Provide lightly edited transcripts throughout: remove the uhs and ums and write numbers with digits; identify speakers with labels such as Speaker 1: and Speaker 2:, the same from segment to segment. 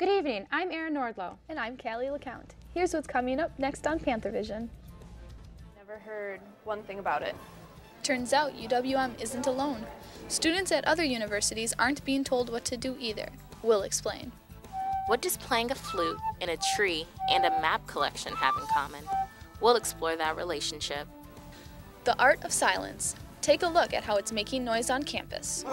Speaker 1: Good evening, I'm Erin Nordloh.
Speaker 2: And I'm LaCount. Here's what's coming up next on Panthervision.
Speaker 3: Never heard one thing about it.
Speaker 2: Turns out UWM isn't alone. Students at other universities aren't being told what to do either. We'll explain.
Speaker 4: What does playing a flute in a tree and a map collection have in common? We'll explore that relationship.
Speaker 2: The art of silence. Take a look at how it's making noise on campus.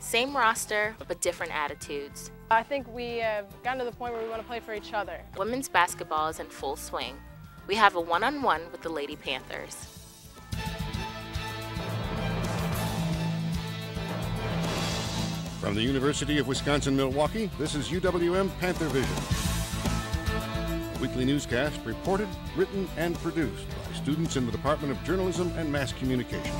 Speaker 4: Same roster, but different attitudes.
Speaker 3: I think we have gotten to the point where we want to play for each other.
Speaker 4: Women's basketball is in full swing. We have a one-on-one with the Lady Panthers.
Speaker 5: From the University of Wisconsin-Milwaukee, this is UWM Panthervision. A weekly newscast reported, written, and produced by students in the Department of Journalism and Mass Communication.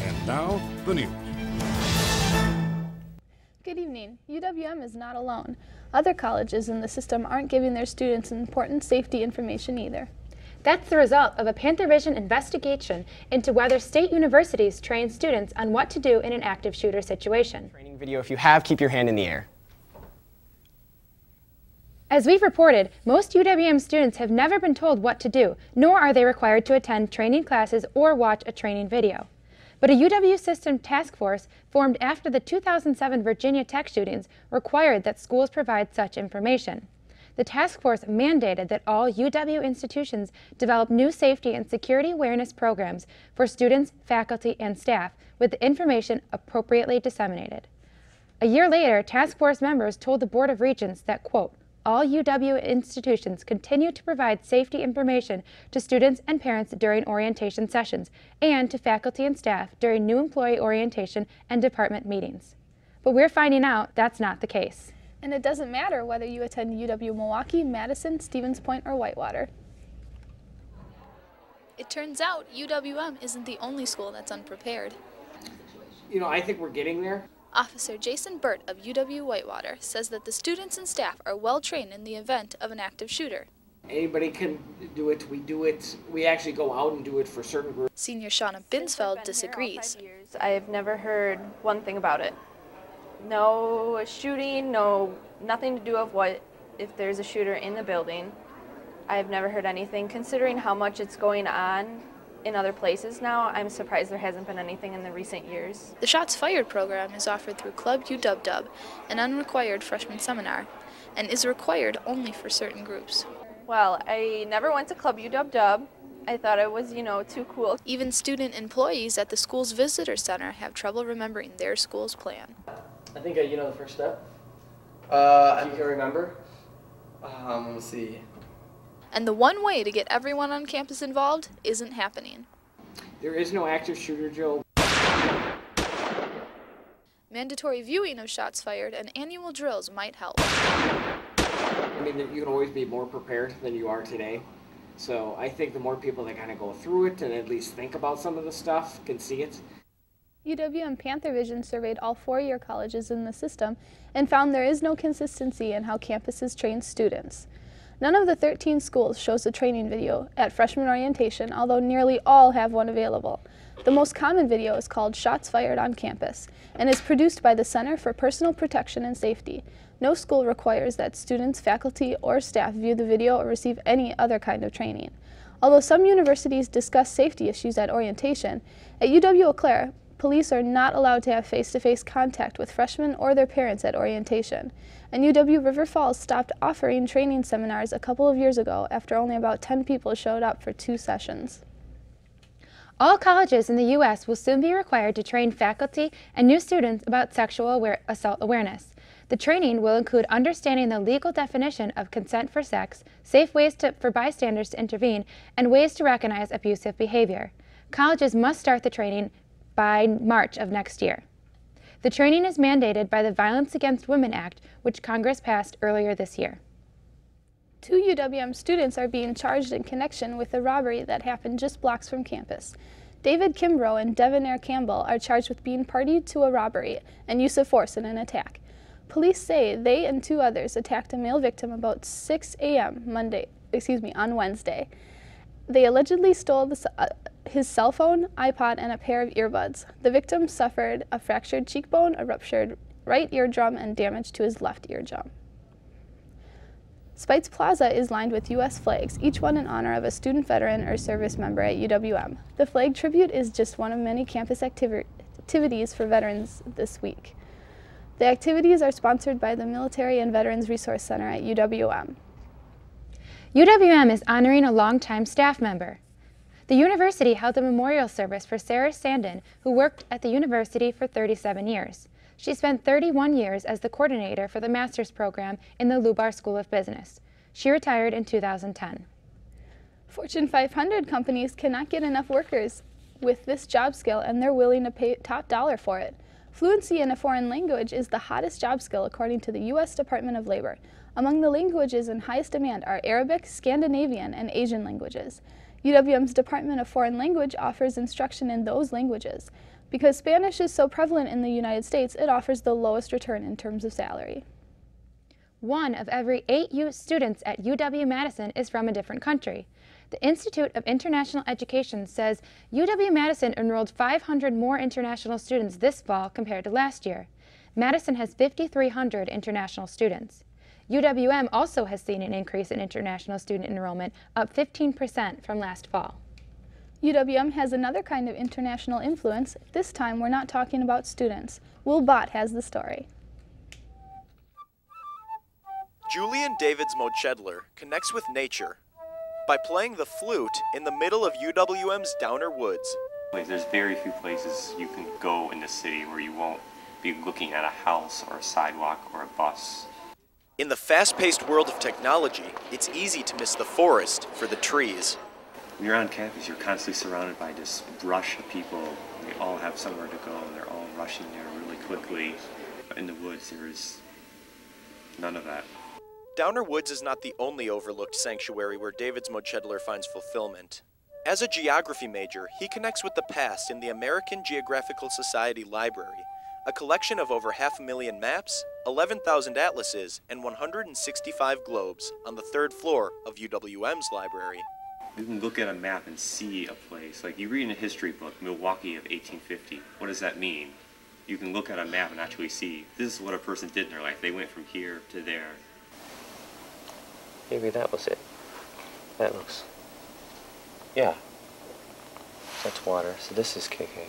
Speaker 5: And now, the news.
Speaker 2: Good evening. UWM is not alone. Other colleges in the system aren't giving their students important safety information either.
Speaker 1: That's the result of a Panthervision investigation into whether state universities train students on what to do in an active shooter situation.
Speaker 6: Training video, if you have, keep your hand in the air.
Speaker 1: As we've reported, most UWM students have never been told what to do, nor are they required to attend training classes or watch a training video. But a UW system task force formed after the 2007 Virginia Tech shootings required that schools provide such information. The task force mandated that all UW institutions develop new safety and security awareness programs for students, faculty, and staff with the information appropriately disseminated. A year later, task force members told the Board of Regents that, quote, all UW institutions continue to provide safety information to students and parents during orientation sessions and to faculty and staff during new employee orientation and department meetings. But we're finding out that's not the case.
Speaker 2: And it doesn't matter whether you attend UW-Milwaukee, Madison, Stevens Point, or Whitewater. It turns out UWM isn't the only school that's unprepared.
Speaker 7: I think we're getting there.
Speaker 2: Officer Jason Burt of UW-Whitewater says that the students and staff are well trained in the event of an active shooter.
Speaker 7: Anybody can do it. We do it. We actually go out and do it for certain groups.
Speaker 2: Senior Shauna Binsfeld disagrees.
Speaker 3: I have never heard one thing about it. No shooting, nothing to do of what if there's a shooter in the building. I've never heard anything. Considering how much it's going on in other places now, I'm surprised there hasn't been anything in the recent years.
Speaker 2: The Shots Fired program is offered through Club UW, an unrequired freshman seminar, and is required only for certain groups.
Speaker 3: Well, I never went to Club UW. I thought it was, too cool.
Speaker 2: Even student employees at the school's visitor center have trouble remembering their school's plan.
Speaker 8: I think you know the first step. You can remember. Let's see.
Speaker 2: And the one way to get everyone on campus involved isn't happening.
Speaker 7: There is no active shooter drill.
Speaker 2: Mandatory viewing of shots fired and annual drills might help.
Speaker 7: You can always be more prepared than you are today. So I think the more people that kind of go through it and at least think about some of the stuff can see it.
Speaker 2: UW and Panthervision surveyed all four-year colleges in the system and found there is no consistency in how campuses train students. None of the 13 schools shows a training video at freshman orientation, although nearly all have one available. The most common video is called Shots Fired on Campus and is produced by the Center for Personal Protection and Safety. No school requires that students, faculty, or staff view the video or receive any other kind of training. Although some universities discuss safety issues at orientation, at UW-Eau Claire, police are not allowed to have face-to-face contact with freshmen or their parents at orientation. And UW River Falls stopped offering training seminars a couple of years ago after only about 10 people showed up for 2 sessions.
Speaker 1: All colleges in the U.S. will soon be required to train faculty and new students about sexual assault awareness. The training will include understanding the legal definition of consent for sex, safe ways for bystanders to intervene, and ways to recognize abusive behavior. Colleges must start the training by March of next year. The training is mandated by the Violence Against Women Act, which Congress passed earlier this year.
Speaker 2: 2 UWM students are being charged in connection with a robbery that happened just blocks from campus. David Kimbrough and Devonair Campbell are charged with being party to a robbery and use of force in an attack. Police say they and 2 others attacked a male victim about 6 a.m. on Wednesday. They allegedly stole his cell phone, iPod, and a pair of earbuds. The victim suffered a fractured cheekbone, a ruptured right eardrum, and damage to his left eardrum. Spites Plaza is lined with U.S. flags, each one in honor of a student veteran or service member at UWM. The flag tribute is just one of many campus activities for veterans this week. The activities are sponsored by the Military and Veterans Resource Center at UWM.
Speaker 1: UWM is honoring a longtime staff member. The university held a memorial service for Sarah Sandin, who worked at the university for 37 years. She spent 31 years as the coordinator for the master's program in the Lubar School of Business. She retired in 2010.
Speaker 2: Fortune 500 companies cannot get enough workers with this job skill, and they're willing to pay top dollar for it. Fluency in a foreign language is the hottest job skill according to the U.S. Department of Labor. Among the languages in highest demand are Arabic, Scandinavian, and Asian languages. UWM's Department of Foreign Language offers instruction in those languages. Because Spanish is so prevalent in the United States, it offers the lowest return in terms of salary.
Speaker 1: 1 of every 8 students at UW-Madison is from a different country. The Institute of International Education says UW-Madison enrolled 500 more international students this fall compared to last year. Madison has 5,300 international students. UWM also has seen an increase in international student enrollment, up 15% from last fall.
Speaker 2: UWM has another kind of international influence. This time we're not talking about students. Will Bott has the story.
Speaker 9: Julian Davids Mochedler connects with nature by playing the flute in the middle of UWM's Downer Woods.
Speaker 10: There's very few places you can go in the city where you won't be looking at a house or a sidewalk or a bus.
Speaker 9: In the fast-paced world of technology, it's easy to miss the forest for the trees.
Speaker 10: When you're on campus, you're constantly surrounded by this rush of people. They all have somewhere to go, and they're all rushing there really quickly. But in the woods, there is none of that.
Speaker 9: Downer Woods is not the only overlooked sanctuary where Davids Mochedler finds fulfillment. As a geography major, he connects with the past in the American Geographical Society Library, a collection of over 500,000 maps, 11,000 atlases, and 165 globes on the 3rd floor of UWM's library.
Speaker 10: You can look at a map and see a place. Like you read in a history book, Milwaukee of 1850. What does that mean? You can look at a map and actually see, this is what a person did in their life. They went from here to there.
Speaker 11: Maybe that was it. That looks... Yeah. That's water, so this is KK.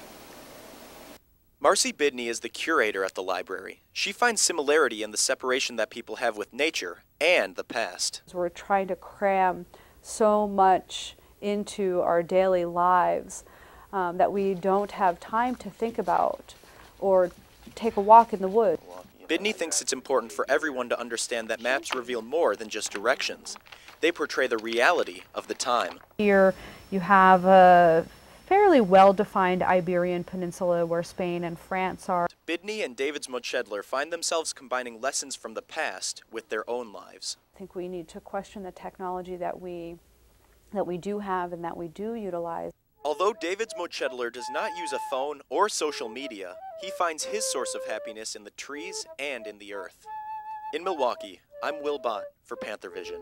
Speaker 9: Marcy Bidney is the curator at the library. She finds similarity in the separation that people have with nature and the past.
Speaker 12: We're trying to cram so much into our daily lives that we don't have time to think about or take a walk in the woods.
Speaker 9: Bidney thinks it's important for everyone to understand that maps reveal more than just directions. They portray the reality of the time.
Speaker 12: Here you have a fairly well-defined Iberian Peninsula where Spain and France are.
Speaker 9: Bidney and Davids Mochedler find themselves combining lessons from the past with their own lives.
Speaker 12: I think we need to question the technology that we do have and that we do utilize.
Speaker 9: Although Davids Mochedler does not use a phone or social media, he finds his source of happiness in the trees and in the earth. In Milwaukee, I'm Will Bott for Panthervision.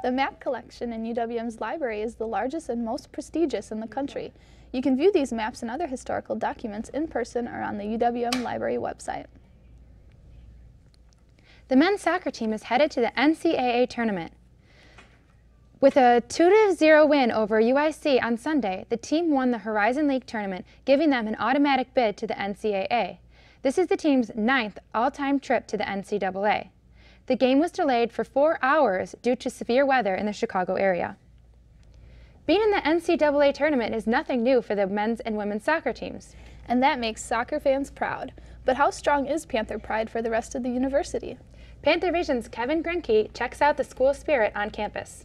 Speaker 2: The map collection in UWM's library is the largest and most prestigious in the country. You can view these maps and other historical documents in person or on the UWM library website.
Speaker 1: The men's soccer team is headed to the NCAA tournament. With a 2-0 win over UIC on Sunday, the team won the Horizon League tournament, giving them an automatic bid to the NCAA. This is the team's 9th all-time trip to the NCAA. The game was delayed for 4 hours due to severe weather in the Chicago area. Being in the NCAA tournament is nothing new for the men's and women's soccer teams.
Speaker 2: And that makes soccer fans proud. But how strong is Panther pride for the rest of the university?
Speaker 1: Panthervision's Kevin Grenke checks out the school spirit on campus.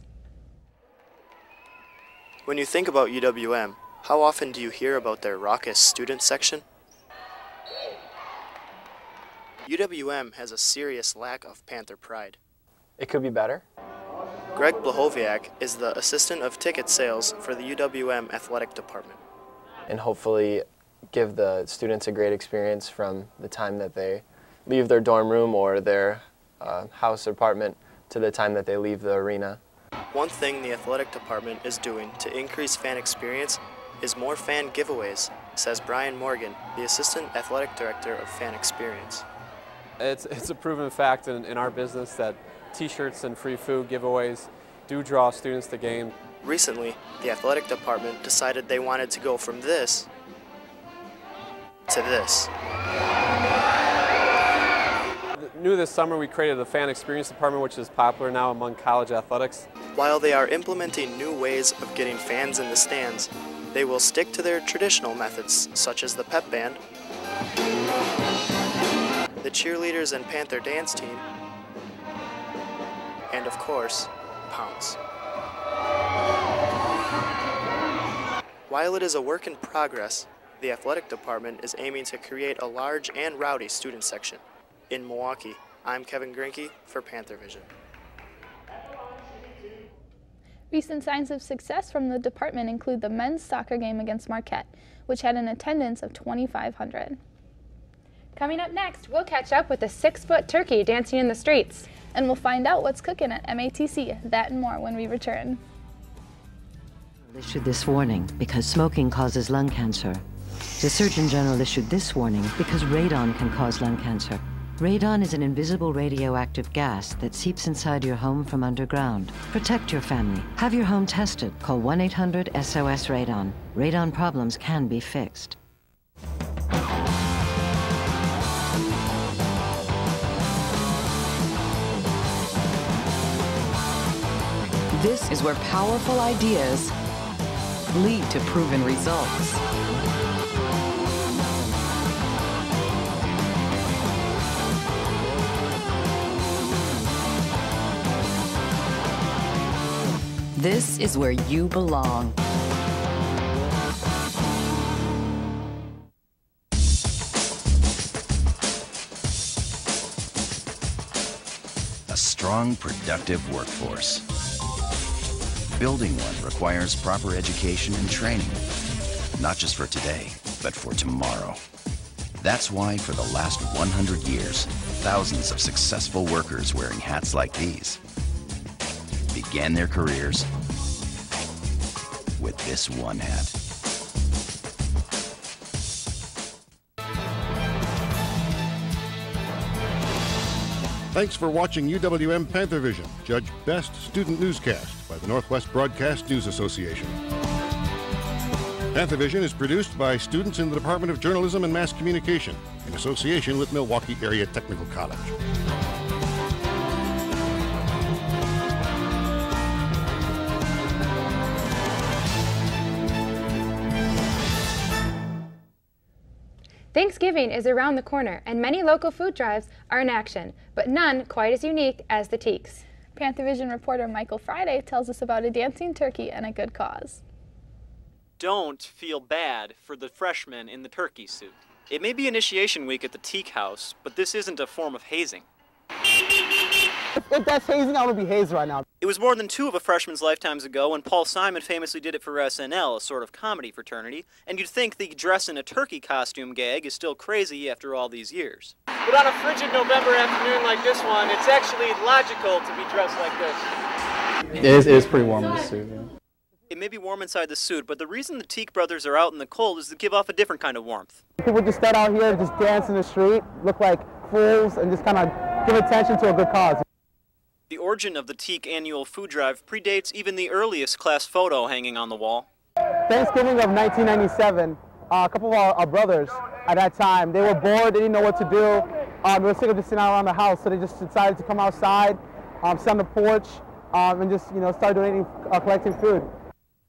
Speaker 13: When you think about UWM, how often do you hear about their raucous student section? UWM has a serious lack of Panther pride.
Speaker 6: It could be better.
Speaker 13: Greg Blahoviak is the assistant of ticket sales for the UWM athletic department.
Speaker 6: And hopefully give the students a great experience from the time that they leave their dorm room or their house or apartment to the time that they leave the arena.
Speaker 13: One thing the athletic department is doing to increase fan experience is more fan giveaways, says Brian Morgan, the Assistant Athletic Director of Fan Experience.
Speaker 14: It's a proven fact in our business that t-shirts and free food giveaways do draw students to games.
Speaker 13: Recently, the athletic department decided they wanted to go from this to this.
Speaker 14: New this summer, we created the Fan Experience Department, which is popular now among college athletics.
Speaker 13: While they are implementing new ways of getting fans in the stands, they will stick to their traditional methods, such as the pep band, the cheerleaders and Panther dance team, and of course, pounce. While it is a work in progress, the athletic department is aiming to create a large and rowdy student section. In Milwaukee, I'm Kevin Grinke for Panthervision.
Speaker 2: Recent signs of success from the department include the men's soccer game against Marquette, which had an attendance of 2,500.
Speaker 1: Coming up next, we'll catch up with a 6-foot turkey dancing in the streets.
Speaker 2: And we'll find out what's cooking at MATC, that and more when we return.
Speaker 15: Issued this warning because smoking causes lung cancer. The Surgeon General issued this warning because radon can cause lung cancer. Radon is an invisible radioactive gas that seeps inside your home from underground. Protect your family. Have your home tested. Call 1-800-SOS-RADON. Radon problems can be fixed.
Speaker 16: This is where powerful ideas lead to proven results. This is where you belong.
Speaker 17: A strong, productive workforce. Building one requires proper education and training, not just for today, but for tomorrow. That's why for the last 100 years, thousands of successful workers wearing hats like these began their careers with this one hat.
Speaker 5: Thanks for watching UWM Panthervision, judged Best Student Newscast by the Northwest Broadcast News Association. Panthervision is produced by students in the Department of Journalism and Mass Communication in association with Milwaukee Area Technical College.
Speaker 1: Thanksgiving is around the corner, and many local food drives are in action, but none quite as unique as the Teaks.
Speaker 2: Panthervision reporter Michael Friday tells us about a dancing turkey and a good cause.
Speaker 18: Don't feel bad for the freshman in the turkey suit. It may be initiation week at the Teak House, but this isn't a form of hazing.
Speaker 19: If that's hazing, I would be hazed right now.
Speaker 18: It was more than 2 of a freshman's lifetimes ago when Paul Simon famously did it for SNL, a sort of comedy fraternity, and you'd think the dress in a turkey costume gag is still crazy after all these years.
Speaker 20: But on a frigid November afternoon like this one, it's actually logical to be dressed like this.
Speaker 21: It is pretty warm in the suit, yeah.
Speaker 18: It may be warm inside the suit, but the reason the Teak brothers are out in the cold is to give off a different kind of warmth.
Speaker 19: People just stand out here, just dance in the street, look like fools, and just kind of give attention to a good cause.
Speaker 18: The origin of the Teak annual food drive predates even the earliest class photo hanging on the wall.
Speaker 19: Thanksgiving of 1997, a couple of our brothers at that time, they were bored, they didn't know what to do. They were sick of just sitting out around the house, so they just decided to come outside, sit on the porch, and just start donating, collecting food.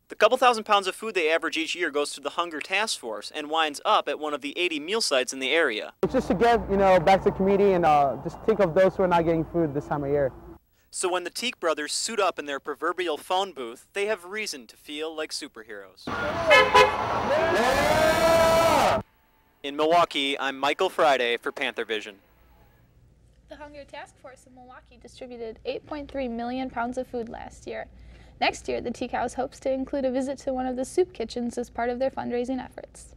Speaker 18: The couple thousand pounds of food they average each year goes to the Hunger Task Force and winds up at one of the 80 meal sites in the area.
Speaker 19: It's just to give, back to the community and just think of those who are not getting food this time of year.
Speaker 18: So when the Teak brothers suit up in their proverbial phone booth, they have reason to feel like superheroes. Yeah! In Milwaukee, I'm Michael Friday for Panthervision.
Speaker 2: The Hunger Task Force in Milwaukee distributed 8.3 million pounds of food last year. Next year, the Teak House hopes to include a visit to one of the soup kitchens as part of their fundraising efforts.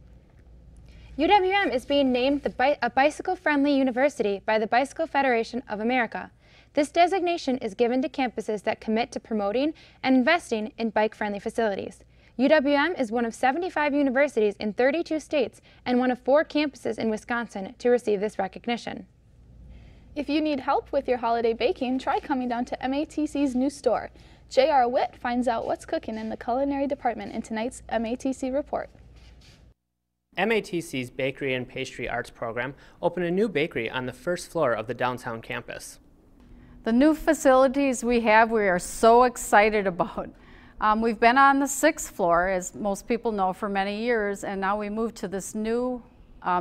Speaker 1: UWM is being named a bicycle-friendly university by the Bicycle Federation of America. This designation is given to campuses that commit to promoting and investing in bike-friendly facilities. UWM is one of 75 universities in 32 states and one of 4 campuses in Wisconsin to receive this recognition.
Speaker 2: If you need help with your holiday baking, try coming down to MATC's new store. J.R. Witt finds out what's cooking in the culinary department in tonight's MATC report.
Speaker 4: MATC's Bakery and Pastry Arts program opened a new bakery on the first floor of the downtown campus.
Speaker 22: The new facilities we are so excited about. We've been on the 6th floor, as most people know, for many years, and now we moved to this new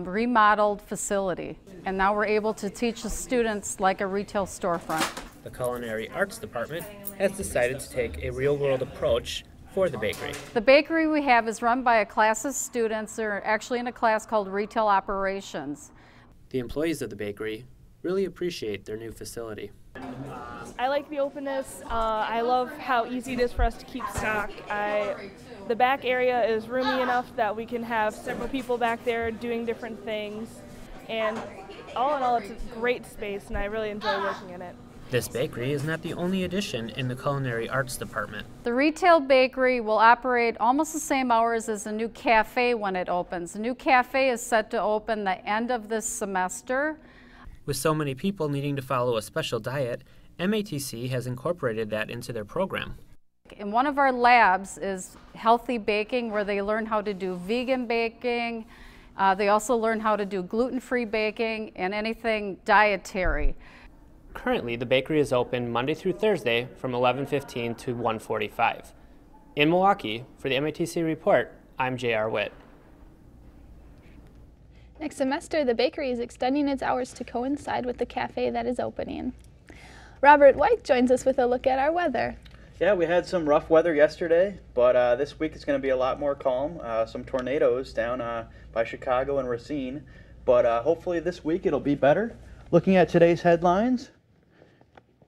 Speaker 22: remodeled facility. And now we're able to teach the students like a retail storefront.
Speaker 4: The Culinary Arts Department has decided to take a real-world approach for the bakery.
Speaker 22: The bakery we have is run by a class of students. They're actually in a class called Retail Operations.
Speaker 4: The employees of the bakery really appreciate their new facility.
Speaker 23: I like the openness. I love how easy it is for us to keep stock. The back area is roomy enough that we can have several people back there doing different things. And all in all, it's a great space, and I really enjoy working in it.
Speaker 4: This bakery is not the only addition in the Culinary Arts Department.
Speaker 22: The retail bakery will operate almost the same hours as the new cafe when it opens. The new cafe is set to open the end of this semester.
Speaker 4: With so many people needing to follow a special diet, MATC has incorporated that into their program.
Speaker 22: And one of our labs is healthy baking, where they learn how to do vegan baking. They also learn how to do gluten-free baking and anything dietary.
Speaker 4: Currently, the bakery is open Monday through Thursday from 11:15 to 1:45. In Milwaukee, for the MATC Report, I'm J.R. Witt.
Speaker 2: Next semester, the bakery is extending its hours to coincide with the cafe that is opening. Robert White joins us with a look at our weather.
Speaker 24: Yeah, we had some rough weather yesterday, but this week it's going to be a lot more calm. Some tornadoes down by Chicago and Racine, but hopefully this week it'll be better. Looking at today's headlines,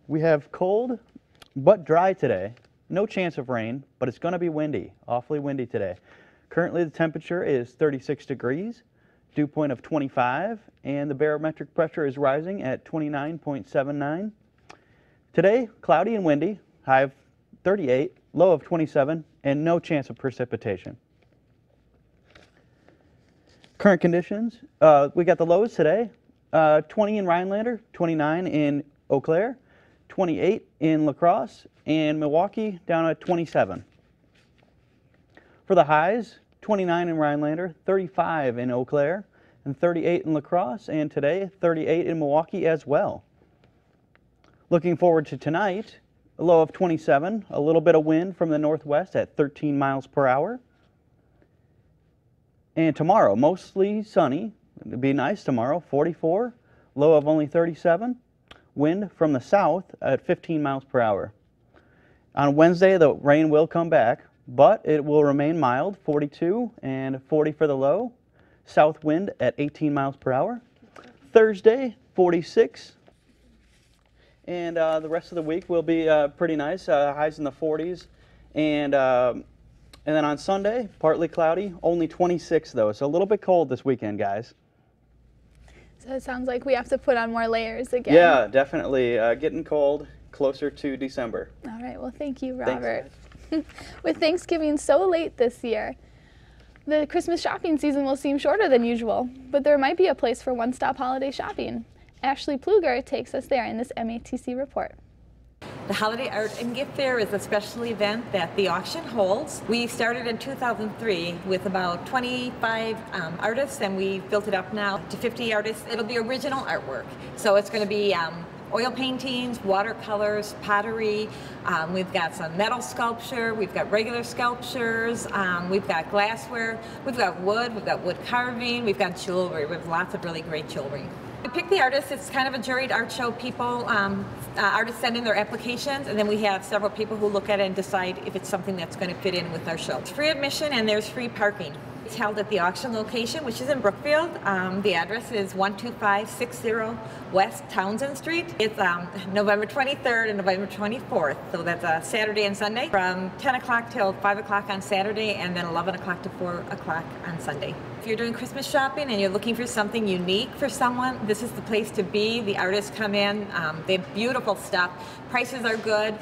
Speaker 24: we have cold but dry today. No chance of rain, but it's going to be windy, awfully windy today. Currently the temperature is 36 degrees. Dew point of 25, and the barometric pressure is rising at 29.79. Today, cloudy and windy, high of 38, low of 27, and no chance of precipitation. Current conditions, we got the lows today, 20 in Rhinelander, 29 in Eau Claire, 28 in La Crosse, and Milwaukee down at 27. For the highs, 29 in Rhinelander, 35 in Eau Claire, and 38 in La Crosse, and today 38 in Milwaukee as well. Looking forward to tonight, a low of 27, a little bit of wind from the northwest at 13 miles per hour. And tomorrow, mostly sunny. It'll be nice tomorrow, 44, low of only 37, wind from the south at 15 miles per hour. On Wednesday, the rain will come back, but it will remain mild, 42 and 40 for the low. South wind at 18 miles per hour. Thursday, 46. And the rest of the week will be pretty nice, highs in the 40s. And then on Sunday, partly cloudy, only 26 though. So a little bit cold this weekend, guys.
Speaker 2: So it sounds like we have to put on more layers again.
Speaker 24: Yeah, definitely. Getting cold, closer to December.
Speaker 2: All right, well, thank you, Robert. With Thanksgiving so late this year, the Christmas shopping season will seem shorter than usual, but there might be a place for one-stop holiday shopping. Ashley Pluger takes us there in this MATC report.
Speaker 25: The Holiday Art and Gift Fair is a special event that the auction holds. We started in 2003 with about 25 artists, and we built it up now to 50 artists. It'll be original artwork. So it's going to be oil paintings, watercolors, pottery. We've got some metal sculpture, we've got regular sculptures, we've got glassware, we've got wood carving, we've got jewelry. We have lots of really great jewelry. We pick the artists. It's kind of a juried art show. People, artists send in their applications, and then we have several people who look at it and decide if it's something that's going to fit in with our show. It's free admission and there's free parking. It's held at the auction location, which is in Brookfield. The address is 12560 West Townsend Street. It's November 23rd and November 24th, so that's Saturday and Sunday, from 10 o'clock till 5 o'clock on Saturday, and then 11 o'clock to 4 o'clock on Sunday. if you're doing Christmas shopping and you're looking for something unique for someone, this is the place to be. The artists come in, they have beautiful stuff. Prices are good.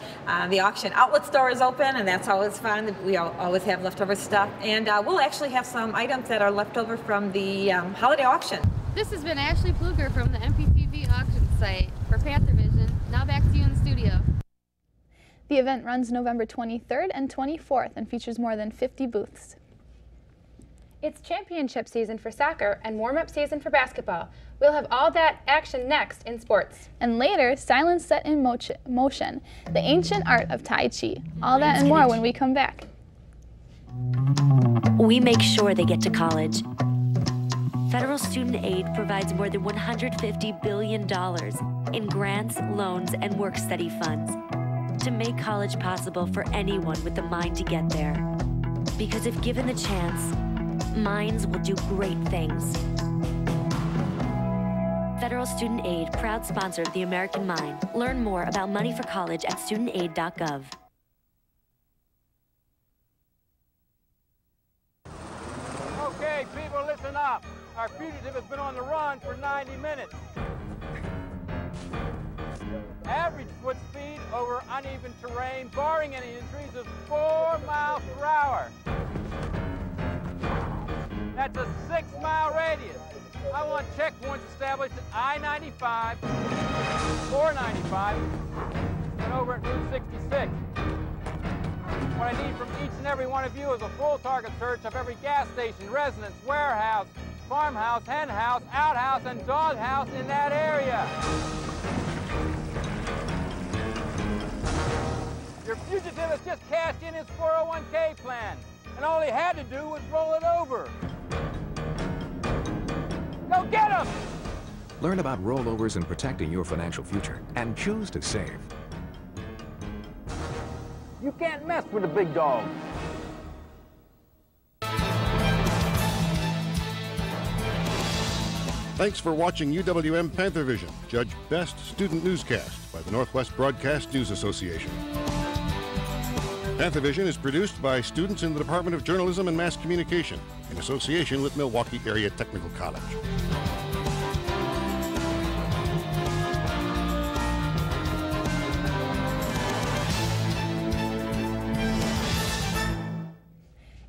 Speaker 25: The auction outlet store is open, and that's always fun. We always have leftover stuff. And we'll actually have some items that are left over from the holiday auction.
Speaker 3: This has been Ashley Pluger from the MPTV auction site for Panthervision. Now back to you in the studio.
Speaker 2: The event runs November 23rd and 24th and features more than 50 booths.
Speaker 1: It's championship season for soccer and warm-up season for basketball. We'll have all that action next in sports.
Speaker 2: And later, Silence Set in Motion, the ancient art of Tai Chi. All that and more when we come back.
Speaker 7: We make sure they get to college. Federal student aid provides more than $150 billion in grants, loans, and work-study funds to make college possible for anyone with the mind to get there. Because if given the chance, minds will do great things. Federal Student Aid, proud sponsor of the American Mind. Learn more about money for college at studentaid.gov.
Speaker 8: Okay, people, listen up. Our fugitive has been on the run for 90 minutes. Average foot speed over uneven terrain, barring any injuries, is 4 miles per hour. That's a 6-mile radius. I want checkpoints established at I-95, 495, and over at Route 66. What I need from each and every one of you is a full target search of every gas station, residence, warehouse, farmhouse, hen house, outhouse, and doghouse in that area. Your fugitive has just cashed in his 401k plan, and all he had to do was roll it over. Go get him!
Speaker 10: Learn about rollovers and protecting your financial future, and choose to save.
Speaker 8: You can't mess with a big dog.
Speaker 5: Thanks for watching UWM Panthervision, judged Best Student Newscast by the Northwest Broadcast News Association. Panthervision is produced by students in the Department of Journalism and Mass Communication in association with Milwaukee Area Technical College.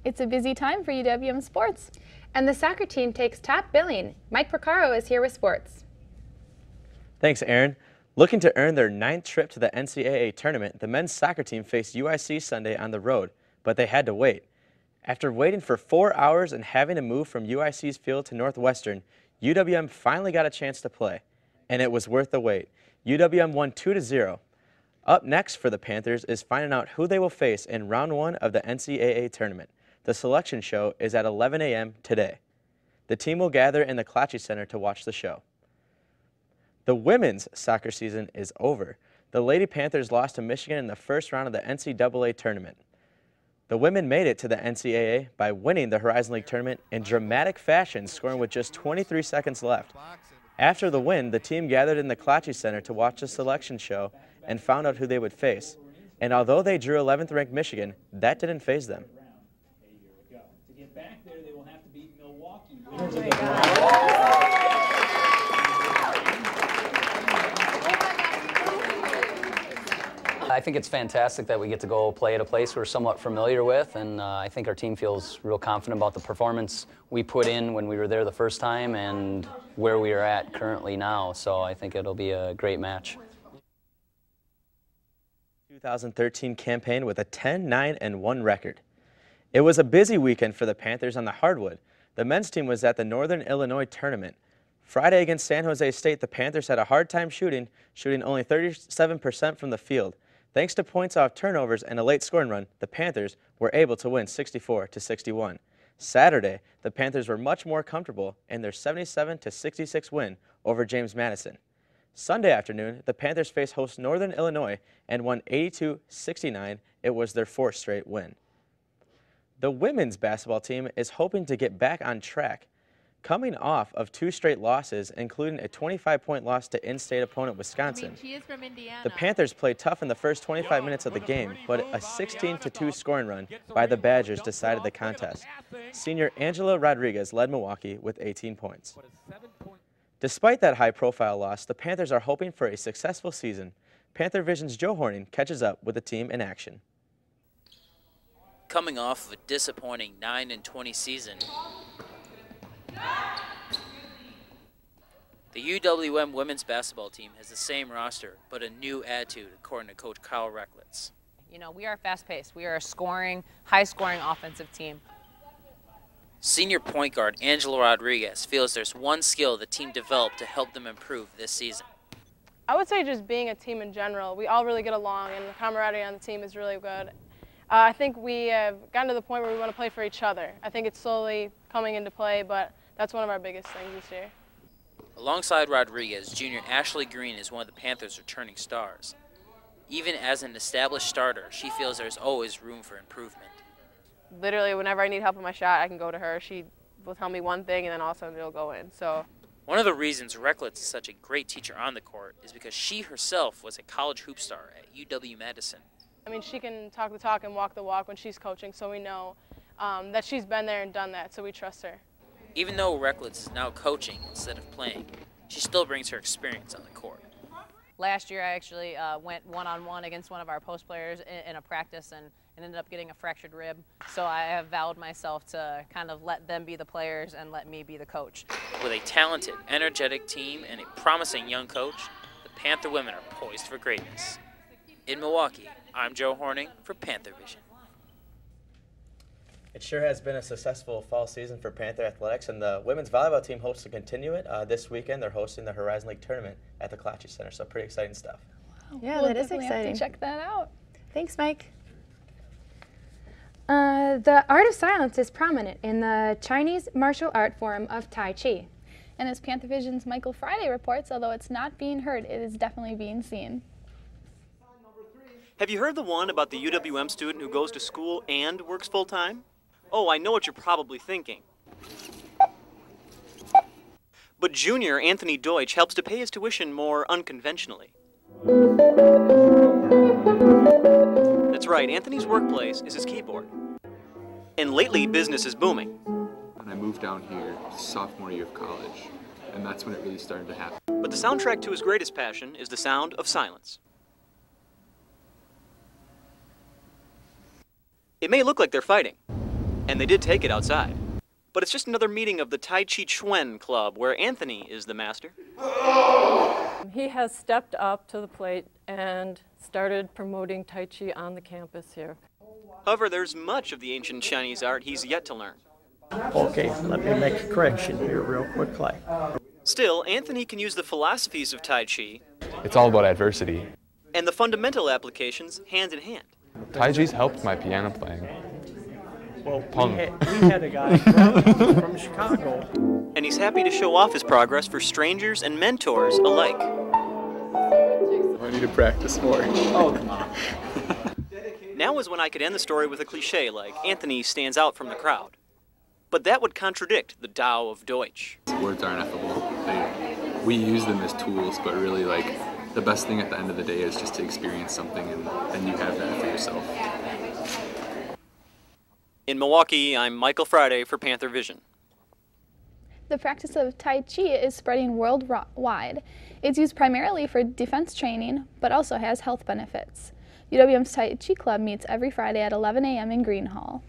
Speaker 2: It's a busy time for UWM sports.
Speaker 1: And the soccer team takes top billing. Mike Procaro is here with sports.
Speaker 11: Thanks, Erin. Looking to earn their 9th trip to the NCAA tournament, the men's soccer team faced UIC Sunday on the road, but they had to wait. After waiting for 4 hours and having to move from UIC's field to Northwestern, UWM finally got a chance to play, and it was worth the wait. UWM won 2-0. Up next for the Panthers is finding out who they will face in round 1 of the NCAA tournament. The selection show is at 11 a.m. today. The team will gather in the Klatsche Center to watch the show. The women's soccer season is over. The Lady Panthers lost to Michigan in the first round of the NCAA tournament. The women made it to the NCAA by winning the Horizon League tournament in dramatic fashion, scoring with just 23 seconds left. After the win, the team gathered in the Klatsche Center to watch the selection show and found out who they would face. And although they drew 11th ranked Michigan, that didn't faze them.
Speaker 26: To get back there, they will have to beat Milwaukee.
Speaker 27: I think it's fantastic that we get to go play at a place we're somewhat familiar with, and I think our team feels real confident about the performance we put in when we were there the first time and where we are at currently now, so I think it'll be a great match.
Speaker 11: 2013 campaign with a 10-9-1 record. It was a busy weekend for the Panthers on the hardwood. The men's team was at the Northern Illinois tournament. Friday against San Jose State, the Panthers had a hard time shooting only 37% from the field. Thanks to points off turnovers and a late scoring run, the Panthers were able to win 64-61. Saturday, the Panthers were much more comfortable in their 77-66 win over James Madison. Sunday afternoon, the Panthers faced host Northern Illinois and won 82-69. It was their 4th straight win. The women's basketball team is hoping to get back on track. Coming off of 2 straight losses, including a 25-point loss to in-state opponent Wisconsin,
Speaker 3: she is from Indiana.
Speaker 11: the Panthers played tough in the first 25 minutes of the game, but a 16-2 scoring run by the Badgers decided the contest. Senior Angela Rodriguez led Milwaukee with 18 points. Despite that high-profile loss, the Panthers are hoping for a successful season. Panthervision's Joe Horning catches up with the team in action.
Speaker 6: Coming off of a disappointing 9-20 season, the UWM women's basketball team has the same roster, but a new attitude, according to Coach Kyle Recklitz.
Speaker 9: You know, we are fast-paced. We are a high-scoring offensive team.
Speaker 6: Senior point guard Angela Rodriguez feels there's one skill the team developed to help them improve this season.
Speaker 12: I would say just being a team in general. We all really get along, and the camaraderie on the team is really good. I think we have gotten to the point where we want to play for each other. I think it's slowly coming into play, but that's one of our biggest things this year.
Speaker 6: Alongside Rodriguez, junior Ashley Green is one of the Panthers' returning stars. Even as an established starter, she feels there's always room for improvement.
Speaker 12: Literally, whenever I need help with my shot, I can go to her. She will tell me one thing, and then all of a sudden it'll go in. So,
Speaker 6: one of the reasons Recklitz is such a great teacher on the court is because she herself was a college hoop star at UW-Madison.
Speaker 12: I mean, she can talk the talk and walk the walk when she's coaching, so we know that she's been there and done that, so we trust her.
Speaker 6: Even though Recklitz is now coaching instead of playing, she still brings her experience on the court.
Speaker 9: Last year, I actually went one-on-one against one of our post players in a practice and ended up getting a fractured rib. So I have vowed myself to kind of let them be the players and let me be the coach.
Speaker 6: With a talented, energetic team and a promising young coach, the Panther women are poised for greatness. In Milwaukee, I'm Joe Horning for Panthervision.
Speaker 11: It sure has been a successful fall season for Panther Athletics, and the women's volleyball team hopes to continue it. This weekend, they're hosting the Horizon League tournament at the LaCount Center, so pretty exciting stuff.
Speaker 2: Wow.
Speaker 1: Yeah,
Speaker 2: We'll
Speaker 1: that is
Speaker 2: definitely
Speaker 1: exciting.
Speaker 2: Have to check that out.
Speaker 1: Thanks, Mike. The art of silence is prominent in the Chinese martial art form of Tai Chi.
Speaker 2: And as Panthervision's Michael Friday reports, although it's not being heard, it is definitely being seen.
Speaker 18: Have you heard the one about the UWM student who goes to school and works full-time? Oh, I know what you're probably thinking. But junior Anthony Deutsch helps to pay his tuition more unconventionally. That's right, Anthony's workplace is his keyboard. And lately, business is booming.
Speaker 21: When I moved down here, sophomore year of college, and that's when it really started to happen.
Speaker 18: But the soundtrack to his greatest passion is the sound of silence. It may look like they're fighting, and they did take it outside. But it's just another meeting of the Tai Chi Chuan Club, where Anthony is the master.
Speaker 13: He has stepped up to the plate and started promoting Tai Chi on the campus here.
Speaker 18: However, there's much of the ancient Chinese art he's yet to learn.
Speaker 14: Okay, let me make a correction here real quickly.
Speaker 18: Still, Anthony can use the philosophies of Tai Chi.
Speaker 21: It's all about adversity.
Speaker 18: And the fundamental applications hand in hand.
Speaker 21: Tai Chi's helped my piano playing.
Speaker 14: Well, we had a guy from Chicago.
Speaker 18: And he's happy to show off his progress for strangers and mentors alike.
Speaker 21: I need to practice more.
Speaker 14: Oh, come on.
Speaker 18: Now is when I could end the story with a cliche like Anthony stands out from the crowd. But that would contradict the Tao of Deutsch.
Speaker 21: Words are ineffable. We use them as tools, but really, like, the best thing at the end of the day is just to experience something, and then you have that for yourself.
Speaker 18: In Milwaukee, I'm Michael Friday for Panthervision.
Speaker 2: The practice of Tai Chi is spreading worldwide. It's used primarily for defense training, but also has health benefits. UWM's Tai Chi Club meets every Friday at 11 a.m. in Green Hall.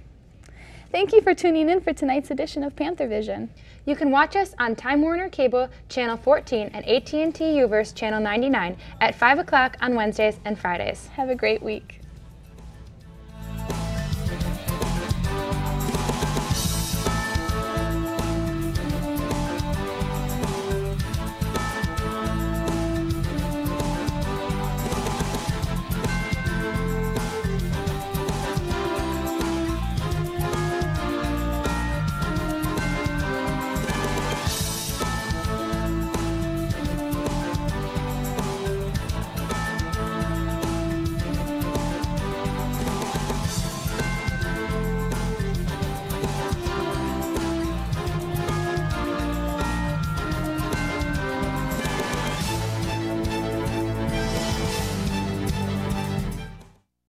Speaker 2: Thank you for tuning in for tonight's edition of Panthervision.
Speaker 1: You can watch us on Time Warner Cable Channel 14 and AT&T Uverse Channel 99 at 5 o'clock on Wednesdays and Fridays.
Speaker 2: Have a great week.